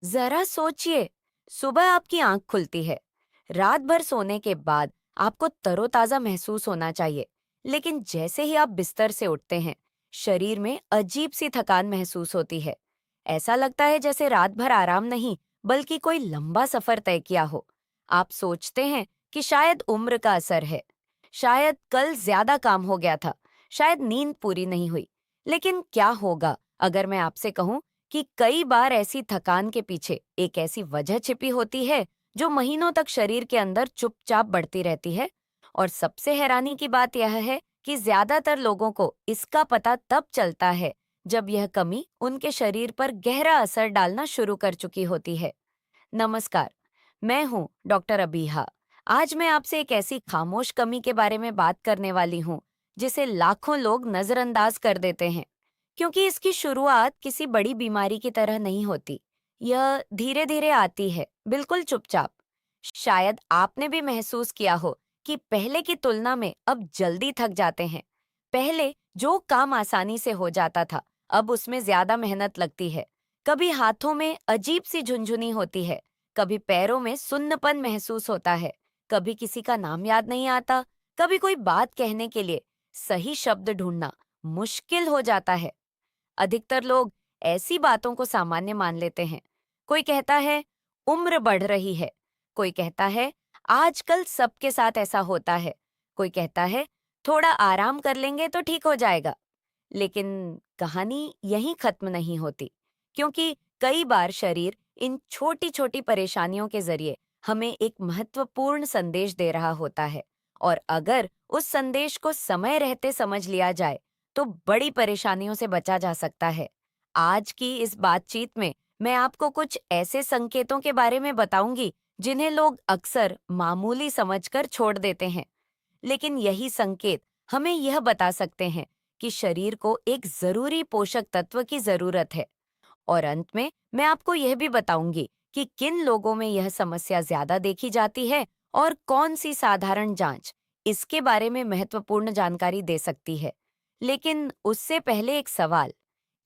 जरा सोचिए, सुबह आपकी आंख खुलती है। रात भर सोने के बाद आपको तरोताजा महसूस होना चाहिए, लेकिन जैसे ही आप बिस्तर से उठते हैं, शरीर में अजीब सी थकान महसूस होती है। ऐसा लगता है जैसे रात भर आराम नहीं, बल्कि कोई लंबा सफर तय किया हो। आप सोचते हैं कि शायद उम्र का असर है, शायद कल ज्यादा काम हो गया था, शायद नींद पूरी नहीं हुई। लेकिन क्या होगा अगर मैं आपसे कहूं कि कई बार ऐसी थकान के पीछे एक ऐसी वजह छिपी होती है जो महीनों तक शरीर के अंदर चुपचाप बढ़ती रहती है। और सबसे हैरानी की बात यह है कि ज्यादातर लोगों को इसका पता तब चलता है जब यह कमी उनके शरीर पर गहरा असर डालना शुरू कर चुकी होती है। नमस्कार, मैं हूं डॉक्टर अबीहा। आज मैं आपसे एक ऐसी खामोश कमी के बारे में बात करने वाली हूं जिसे लाखों लोग नजरअंदाज कर देते हैं, क्योंकि इसकी शुरुआत किसी बड़ी बीमारी की तरह नहीं होती। यह धीरे धीरे आती है, बिल्कुल चुपचाप। शायद आपने भी महसूस किया हो कि पहले की तुलना में अब जल्दी थक जाते हैं। पहले जो काम आसानी से हो जाता था, अब उसमें ज्यादा मेहनत लगती है। कभी हाथों में अजीब सी झुनझुनी होती है, कभी पैरों में सुन्नपन महसूस होता है, कभी किसी का नाम याद नहीं आता, कभी कोई बात कहने के लिए सही शब्द ढूंढना मुश्किल हो जाता है। अधिकतर लोग ऐसी बातों को सामान्य मान लेते हैं। कोई कहता है उम्र बढ़ रही है, कोई कहता है आजकल सबके साथ ऐसा होता है, कोई कहता है थोड़ा आराम कर लेंगे तो ठीक हो जाएगा। लेकिन कहानी यहीं खत्म नहीं होती, क्योंकि कई बार शरीर इन छोटी छोटी परेशानियों के जरिए हमें एक महत्वपूर्ण संदेश दे रहा होता है। और अगर उस संदेश को समय रहते समझ लिया जाए तो बड़ी परेशानियों से बचा जा सकता है। आज की इस बातचीत में मैं आपको कुछ ऐसे संकेतों के बारे में बताऊंगी जिन्हें लोग अक्सर मामूली समझकर छोड़ देते हैं, लेकिन यही संकेत हमें यह बता सकते हैं कि शरीर को एक जरूरी पोषक तत्व की जरूरत है। और अंत में मैं आपको यह भी बताऊंगी कि किन लोगों में यह समस्या ज्यादा देखी जाती है और कौन सी साधारण जांच इसके बारे में महत्वपूर्ण जानकारी दे सकती है। लेकिन उससे पहले एक सवाल,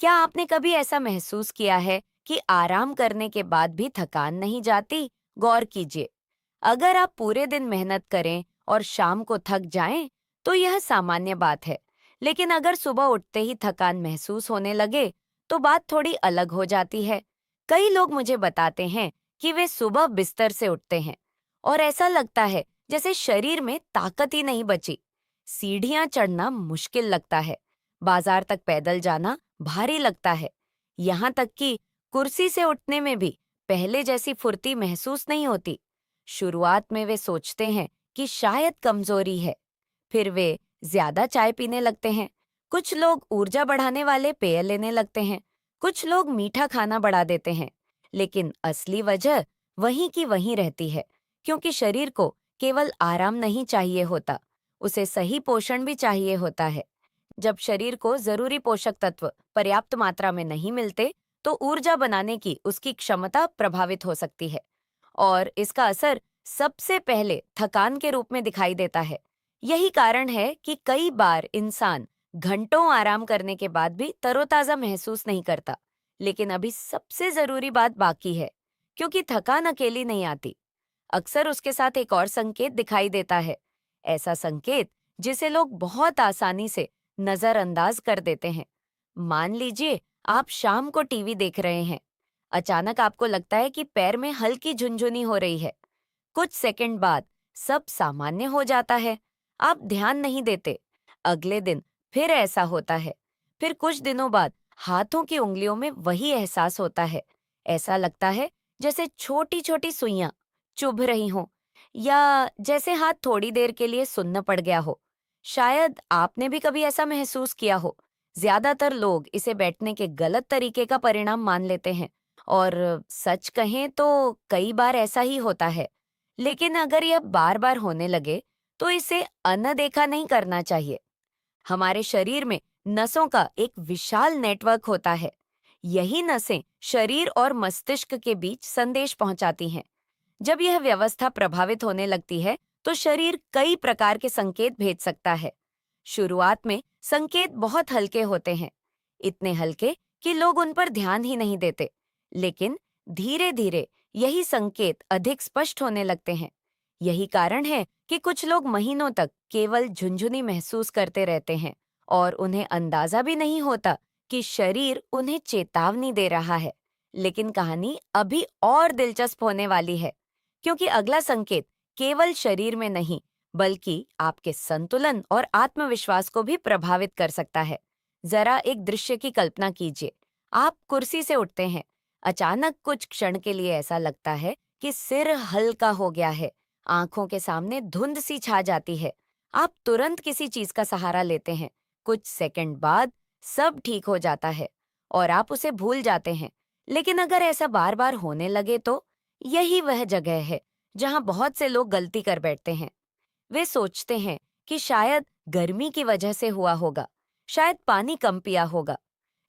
क्या आपने कभी ऐसा महसूस किया है कि आराम करने के बाद भी थकान नहीं जाती? गौर कीजिए, अगर आप पूरे दिन मेहनत करें और शाम को थक जाएं, तो यह सामान्य बात है। लेकिन अगर सुबह उठते ही थकान महसूस होने लगे, तो बात थोड़ी अलग हो जाती है। कई लोग मुझे बताते हैं कि वे सुबह बिस्तर से उठते हैं और ऐसा लगता है जैसे शरीर में ताकत ही नहीं बची। सीढ़ियां चढ़ना मुश्किल लगता है, बाजार तक पैदल जाना भारी लगता है, यहाँ तक कि कुर्सी से उठने में भी पहले जैसी फुर्ती महसूस नहीं होती। शुरुआत में वे सोचते हैं कि शायद कमजोरी है, फिर वे ज्यादा चाय पीने लगते हैं, कुछ लोग ऊर्जा बढ़ाने वाले पेय लेने लगते हैं, कुछ लोग मीठा खाना बढ़ा देते हैं। लेकिन असली वजह वहीं की वहीं रहती है, क्योंकि शरीर को केवल आराम नहीं चाहिए होता, उसे सही पोषण भी चाहिए होता है। जब शरीर को जरूरी पोषक तत्व पर्याप्त मात्रा में नहीं मिलते, तो ऊर्जा बनाने की उसकी क्षमता प्रभावित हो सकती है। और इसका असर सबसे पहले थकान के रूप में दिखाई देता है। यही कारण है कि कई बार इंसान घंटों आराम करने के बाद भी तरोताजा महसूस नहीं करता। लेकिन अभी सबसे जरूरी बात बाकी है, क्योंकि थकान अकेली नहीं आती। अक्सर उसके साथ एक और संकेत दिखाई देता है, ऐसा संकेत जिसे लोग बहुत आसानी से नजरअंदाज कर देते हैं। मान लीजिए आप शाम को टीवी देख रहे हैं, अचानक आपको लगता है कि पैर में हल्की झुनझुनी हो रही है। कुछ सेकंड बाद सब सामान्य हो जाता है, आप ध्यान नहीं देते। अगले दिन फिर ऐसा होता है। फिर कुछ दिनों बाद हाथों की उंगलियों में वही एहसास होता है। ऐसा लगता है जैसे छोटी छोटी सुइयां चुभ रही हों, या जैसे हाथ थोड़ी देर के लिए सुन्न पड़ गया हो। शायद आपने भी कभी ऐसा महसूस किया हो। ज्यादातर लोग इसे बैठने के गलत तरीके का परिणाम मान लेते हैं, और सच कहें तो कई बार ऐसा ही होता है। लेकिन अगर यह बार बार होने लगे, तो इसे अनदेखा नहीं करना चाहिए। हमारे शरीर में नसों का एक विशाल नेटवर्क होता है। यही नसें शरीर और मस्तिष्क के बीच संदेश पहुंचाती हैं। जब यह व्यवस्था प्रभावित होने लगती है, तो शरीर कई प्रकार के संकेत भेज सकता है। शुरुआत में संकेत बहुत हल्के होते हैं, इतने हल्के कि लोग उन पर ध्यान ही नहीं देते। लेकिन धीरे धीरे यही संकेत अधिक स्पष्ट होने लगते हैं। यही कारण है कि कुछ लोग महीनों तक केवल झुंझुनी महसूस करते रहते हैं और उन्हें अंदाजा भी नहीं होता कि शरीर उन्हें चेतावनी दे रहा है। लेकिन कहानी अभी और दिलचस्प होने वाली है, क्योंकि अगला संकेत केवल शरीर में नहीं बल्कि आपके संतुलन और आत्मविश्वास को भी प्रभावित कर सकता है। जरा एक दृश्य की कल्पना कीजिए। आप कुर्सी से उठते हैं। अचानक कुछ क्षण के लिए ऐसा लगता है कि सिर हल्का हो गया है, आंखों के सामने धुंध सी छा जाती है। आप तुरंत किसी चीज का सहारा लेते हैं। कुछ सेकंड बाद सब ठीक हो जाता है और आप उसे भूल जाते हैं। लेकिन अगर ऐसा बार बार होने लगे तो यही वह जगह है जहां बहुत से लोग गलती कर बैठते हैं। वे सोचते हैं कि शायद गर्मी की वजह से हुआ होगा, शायद पानी कम पिया होगा,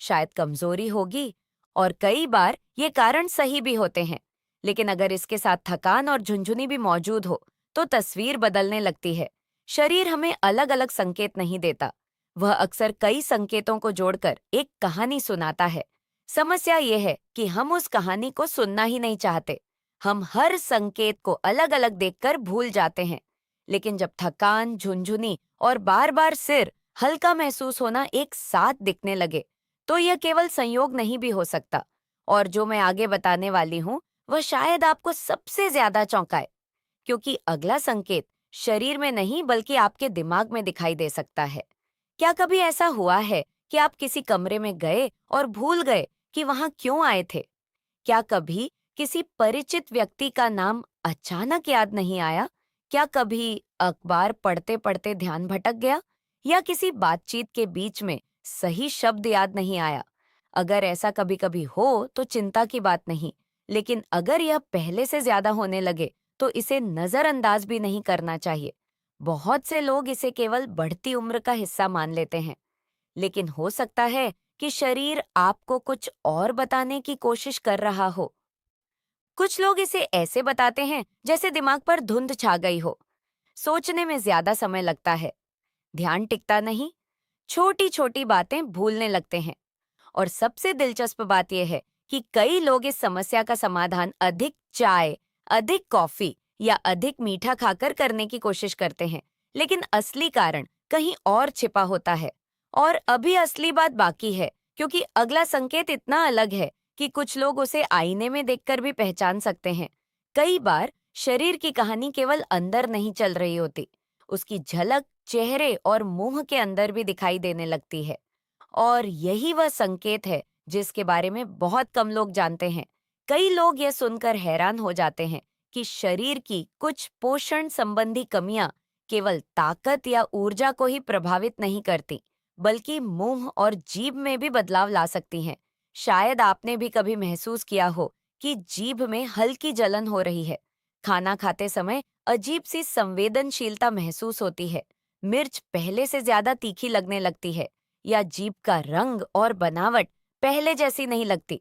शायद कमजोरी होगी, और कई बार ये कारण सही भी होते हैं। लेकिन अगर इसके साथ थकान और झुंझुनी भी मौजूद हो तो तस्वीर बदलने लगती है। शरीर हमें अलग अलग संकेत नहीं देता, वह अक्सर कई संकेतों को जोड़कर एक कहानी सुनाता है। समस्या यह है कि हम उस कहानी को सुनना ही नहीं चाहते। हम हर संकेत को अलग अलग देखकर भूल जाते हैं। लेकिन जब थकान, झुंझुनी और बार बार सिर हल्का महसूस होना एक साथ दिखने लगे, तो यह केवल संयोग नहीं भी हो सकता। और जो मैं आगे बताने वाली हूँ, वह शायद आपको सबसे ज्यादा चौंकाए, क्योंकि अगला संकेत शरीर में नहीं बल्कि आपके दिमाग में दिखाई दे सकता है। क्या कभी ऐसा हुआ है कि आप किसी कमरे में गए और भूल गए कि वहां क्यों आए थे? क्या कभी किसी परिचित व्यक्ति का नाम अचानक याद नहीं आया? क्या कभी अखबार पढ़ते पढ़ते ध्यान भटक गया? या किसी बातचीत के बीच में सही शब्द याद नहीं आया? अगर ऐसा कभी कभी हो तो चिंता की बात नहीं, लेकिन अगर यह पहले से ज्यादा होने लगे तो इसे नजरअंदाज भी नहीं करना चाहिए। बहुत से लोग इसे केवल बढ़ती उम्र का हिस्सा मान लेते हैं, लेकिन हो सकता है कि शरीर आपको कुछ और बताने की कोशिश कर रहा हो। कुछ लोग इसे ऐसे बताते हैं जैसे दिमाग पर धुंध छा गई हो, सोचने में ज्यादा समय लगता है, ध्यान टिकता नहीं, छोटी छोटी बातें भूलने लगते हैं। और सबसे दिलचस्प बात यह है कि कई लोग इस समस्या का समाधान अधिक चाय, अधिक कॉफी या अधिक मीठा खाकर करने की कोशिश करते हैं, लेकिन असली कारण कहीं और छिपा होता है। और अभी असली बात बाकी है, क्योंकि अगला संकेत इतना अलग है कि कुछ लोग उसे आईने में देखकर भी पहचान सकते हैं। कई बार शरीर की कहानी केवल अंदर नहीं चल रही होती, उसकी झलक चेहरे और मुंह के अंदर भी दिखाई देने लगती है। और यही वह संकेत है जिसके बारे में बहुत कम लोग जानते हैं। कई लोग यह सुनकर हैरान हो जाते हैं कि शरीर की कुछ पोषण संबंधी कमियां केवल ताकत या ऊर्जा को ही प्रभावित नहीं करती, बल्कि मुंह और जीभ में भी बदलाव ला सकती हैं। शायद आपने भी कभी महसूस किया हो कि जीभ में हल्की जलन हो रही है, खाना खाते समय अजीब सी संवेदनशीलता महसूस होती है, मिर्च पहले से ज्यादा तीखी लगने लगती है, या जीभ का रंग और बनावट पहले जैसी नहीं लगती।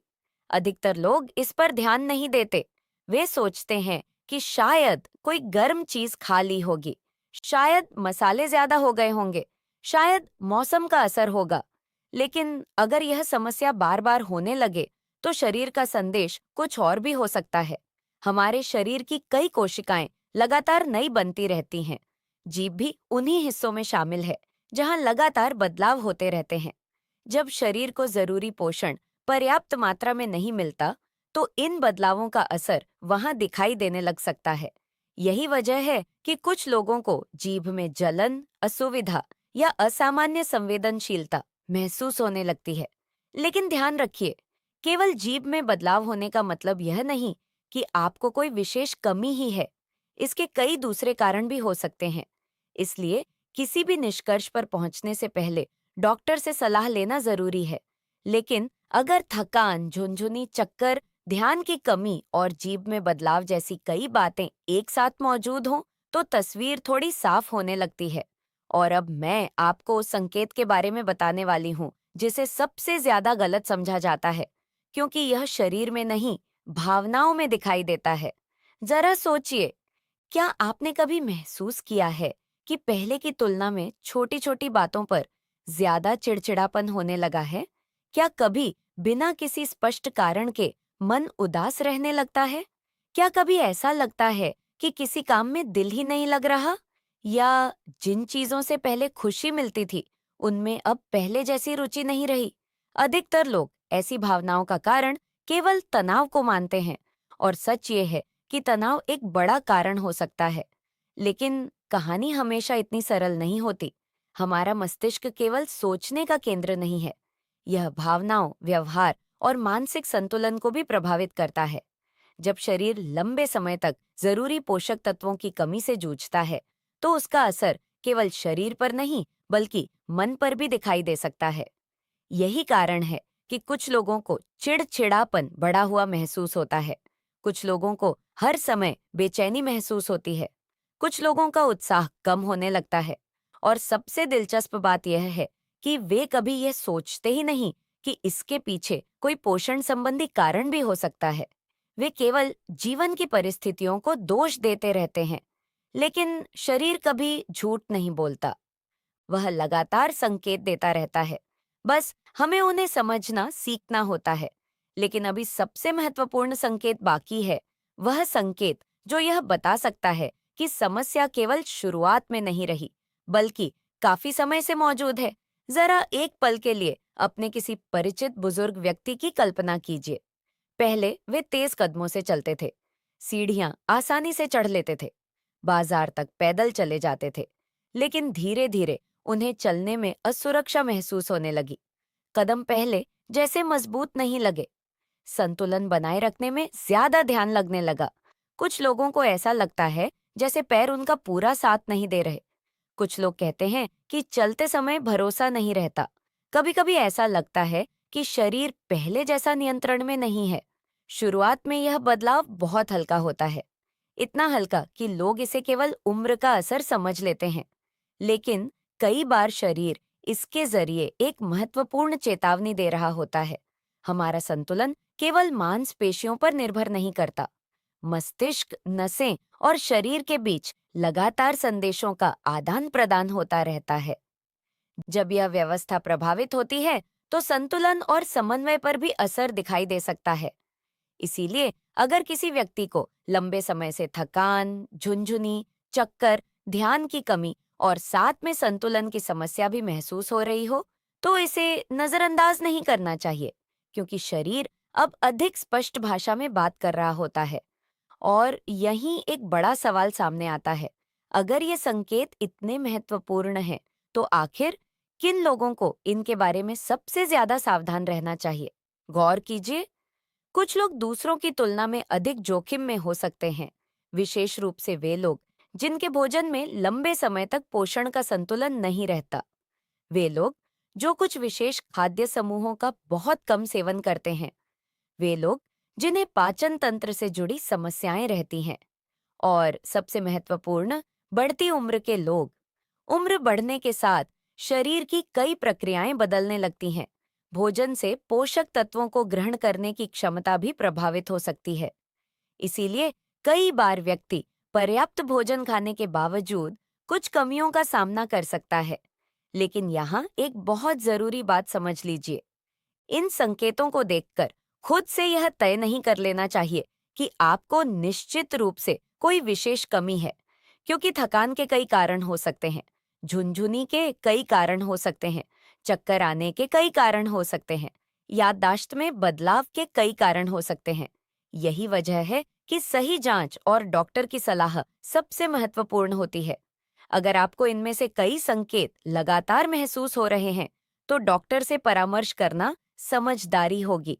अधिकतर लोग इस पर ध्यान नहीं देते। वे सोचते हैं कि शायद कोई गर्म चीज खा ली होगी, शायद मसाले ज्यादा हो गए होंगे, शायद मौसम का असर होगा। लेकिन अगर यह समस्या बार बार होने लगे तो शरीर का संदेश कुछ और भी हो सकता है। हमारे शरीर की कई कोशिकाएं लगातार नई बनती रहती हैं। जीभ भी उन्हीं हिस्सों में शामिल है जहां लगातार बदलाव होते रहते हैं। जब शरीर को जरूरी पोषण पर्याप्त मात्रा में नहीं मिलता, तो इन बदलावों का असर वहां दिखाई देने लग सकता है। यही वजह है कि कुछ लोगों को जीभ में जलन, असुविधा या असामान्य संवेदनशीलता महसूस होने लगती है। लेकिन ध्यान रखिए, केवल जीभ में बदलाव होने का मतलब यह नहीं कि आपको कोई विशेष कमी ही है। इसके कई दूसरे कारण भी हो सकते हैं। इसलिए किसी भी निष्कर्ष पर पहुंचने से पहले डॉक्टर से सलाह लेना जरूरी है। लेकिन अगर थकान, झुनझुनी, चक्कर, ध्यान की कमी और जीभ में बदलाव जैसी कई बातें एक साथ मौजूद हों, तो तस्वीर थोड़ी साफ होने लगती है। और अब मैं आपको उस संकेत के बारे में बताने वाली हूँ जिसे सबसे ज्यादा गलत समझा जाता है, क्योंकि यह शरीर में नहीं, भावनाओं में दिखाई देता है। जरा सोचिए, क्या आपने कभी महसूस किया है कि पहले की तुलना में छोटी छोटी बातों पर ज्यादा चिड़चिड़ापन होने लगा है? क्या कभी बिना किसी स्पष्ट कारण के मन उदास रहने लगता है? क्या कभी ऐसा लगता है कि किसी काम में दिल ही नहीं लग रहा? या जिन चीजों से पहले खुशी मिलती थी, उनमें अब पहले जैसी रुचि नहीं रही? अधिकतर लोग ऐसी भावनाओं का कारण केवल तनाव को मानते हैं, और सच ये है कि तनाव एक बड़ा कारण हो सकता है। लेकिन कहानी हमेशा इतनी सरल नहीं होती। हमारा मस्तिष्क केवल सोचने का केंद्र नहीं है। यह भावनाओं, व्यवहार और मानसिक संतुलन को भी प्रभावित करता है। जब शरीर लंबे समय तक जरूरी पोषक तत्वों की कमी से जूझता है, तो उसका असर केवल शरीर पर नहीं, बल्कि मन पर भी दिखाई दे सकता है। यही कारण है कि कुछ लोगों को चिड़चिड़ापन बढ़ा हुआ महसूस होता है। कुछ लोगों को हर समय बेचैनी महसूस होती है। कुछ लोगों का उत्साह कम होने लगता है। और सबसे दिलचस्प बात यह है कि वे कभी यह सोचते ही नहीं कि इसके पीछे कोई पोषण संबंधी कारण भी हो सकता है। वे केवल जीवन की परिस्थितियों को दोष देते रहते हैं। लेकिन शरीर कभी झूठ नहीं बोलता। वह लगातार संकेत देता रहता है। बस हमें उन्हें समझना सीखना होता है। लेकिन अभी सबसे महत्वपूर्ण संकेत बाकी है। वह संकेत जो यह बता सकता है कि समस्या केवल शुरुआत में नहीं रही, बल्कि काफी समय से मौजूद है। जरा एक पल के लिए अपने किसी परिचित बुजुर्ग व्यक्ति की कल्पना कीजिए। पहले वे तेज कदमों से चलते थे, सीढ़ियां आसानी से चढ़ लेते थे, बाजार तक पैदल चले जाते थे। लेकिन धीरे धीरे उन्हें चलने में असुरक्षा महसूस होने लगी। कदम पहले जैसे मजबूत नहीं लगे। संतुलन बनाए रखने में ज्यादा ध्यान लगने लगा। कुछ लोगों को ऐसा लगता है जैसे पैर उनका पूरा साथ नहीं दे रहे। कुछ लोग कहते हैं कि चलते समय भरोसा नहीं रहता। कभी कभी ऐसा लगता है कि शरीर पहले जैसा नियंत्रण में नहीं है। शुरुआत में यह बदलाव बहुत हल्का होता है, इतना हल्का कि लोग इसे केवल उम्र का असर समझ लेते हैं। लेकिन कई बार शरीर इसके जरिए एक महत्वपूर्ण चेतावनी दे रहा होता है। हमारा संतुलन केवल मांसपेशियों पर निर्भर नहीं करता। मस्तिष्क, नसें और शरीर के बीच लगातार संदेशों का आदान प्रदान होता रहता है। जब यह व्यवस्था प्रभावित होती है, तो संतुलन और समन्वय पर भी असर दिखाई दे सकता है। इसीलिए अगर किसी व्यक्ति को लंबे समय से थकान, झुनझुनी, चक्कर, ध्यान की कमी और साथ में संतुलन की समस्या भी महसूस हो रही हो, तो इसे नजरअंदाज नहीं करना चाहिए, क्योंकि शरीर अब अधिक स्पष्ट भाषा में बात कर रहा होता है। और यहीं एक बड़ा सवाल सामने आता है। अगर ये संकेत इतने महत्वपूर्ण हैं, तो आखिर किन लोगों को इनके बारे में सबसे ज्यादा सावधान रहना चाहिए? गौर कीजिए। कुछ लोग दूसरों की तुलना में अधिक जोखिम में हो सकते हैं, विशेष रूप से वे लोग जिनके भोजन में लंबे समय तक पोषण का संतुलन नहीं रहता। वे लोग जो कुछ विशेष खाद्य समूहों का बहुत कम सेवन करते हैं। वे लोग जिन्हें पाचन तंत्र से जुड़ी समस्याएं रहती हैं। और सबसे महत्वपूर्ण, बढ़ती उम्र के लोग। उम्र बढ़ने के साथ शरीर की कई प्रक्रियाएं बदलने लगती हैं। भोजन से पोषक तत्वों को ग्रहण करने की क्षमता भी प्रभावित हो सकती है। इसीलिए कई बार व्यक्ति पर्याप्त भोजन खाने के बावजूद कुछ कमियों का सामना कर सकता है। लेकिन यहाँ एक बहुत जरूरी बात समझ लीजिए। इन संकेतों को देखकर खुद से यह तय नहीं कर लेना चाहिए कि आपको निश्चित रूप से कोई विशेष कमी है, क्योंकि थकान के कई कारण हो सकते हैं, झुनझुनी के कई कारण हो सकते हैं, चक्कर आने के कई कारण हो सकते हैं, याददाश्त में बदलाव के कई कारण हो सकते हैं। यही वजह है कि सही जांच और डॉक्टर की सलाह सबसे महत्वपूर्ण होती है। अगर आपको इनमें से कई संकेत लगातार महसूस हो रहे हैं, तो डॉक्टर से परामर्श करना समझदारी होगी।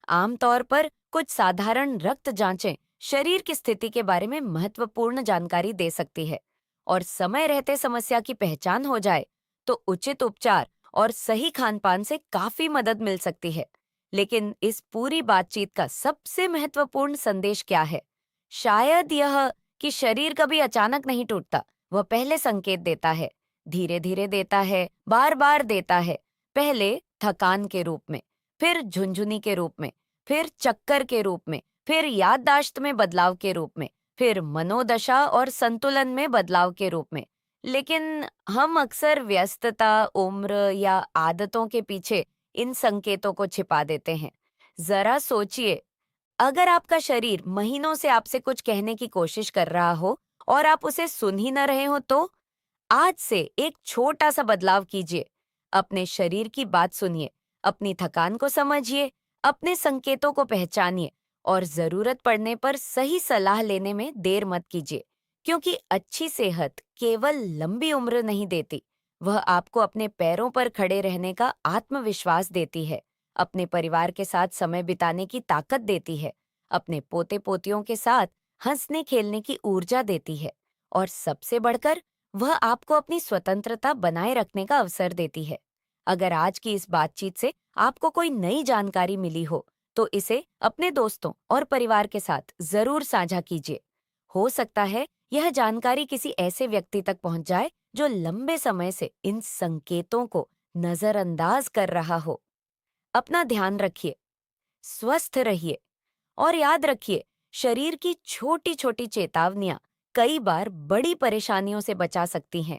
आमतौर पर कुछ साधारण रक्त जांचें शरीर की स्थिति के बारे में महत्वपूर्ण जानकारी दे सकती है। और समय रहते समस्या की पहचान हो जाए, तो उचित उपचार और सही खानपान से काफी मदद मिल सकती है। लेकिन इस पूरी बातचीत का सबसे महत्वपूर्ण संदेश क्या है? शायद यह कि शरीर कभी अचानक नहीं टूटता। वह पहले संकेत देता है, धीरे धीरे देता है, बार बार देता है। पहले थकान के रूप में, फिर झुनझुनी के रूप में, फिर चक्कर के रूप में, फिर याददाश्त में बदलाव के रूप में, फिर मनोदशा और संतुलन में बदलाव के रूप में। लेकिन हम अक्सर व्यस्तता, उम्र या आदतों के पीछे इन संकेतों को छिपा देते हैं। जरा सोचिए, अगर आपका शरीर महीनों से आपसे कुछ कहने की कोशिश कर रहा हो और आप उसे सुन ही न रहे हो तो आज से एक छोटा सा बदलाव कीजिए। अपने शरीर की बात सुनिए, अपनी थकान को समझिए, अपने संकेतों को पहचानिए और जरूरत पड़ने पर सही सलाह लेने में देर मत कीजिए। क्योंकि अच्छी सेहत केवल लंबी उम्र नहीं देती, वह आपको अपने पैरों पर खड़े रहने का आत्मविश्वास देती है, अपने परिवार के साथ समय बिताने की ताकत देती है, अपने पोते पोतियों के साथ हंसने खेलने की ऊर्जा देती है और सबसे बढ़कर वह आपको अपनी स्वतंत्रता बनाए रखने का अवसर देती है। अगर आज की इस बातचीत से आपको कोई नई जानकारी मिली हो, तो इसे अपने दोस्तों और परिवार के साथ जरूर साझा कीजिए। हो सकता है यह जानकारी किसी ऐसे व्यक्ति तक पहुंच जाए जो लंबे समय से इन संकेतों को नजरअंदाज कर रहा हो। अपना ध्यान रखिए, स्वस्थ रहिए और याद रखिए, शरीर की छोटी छोटी चेतावनियां कई बार बड़ी परेशानियों से बचा सकती हैं।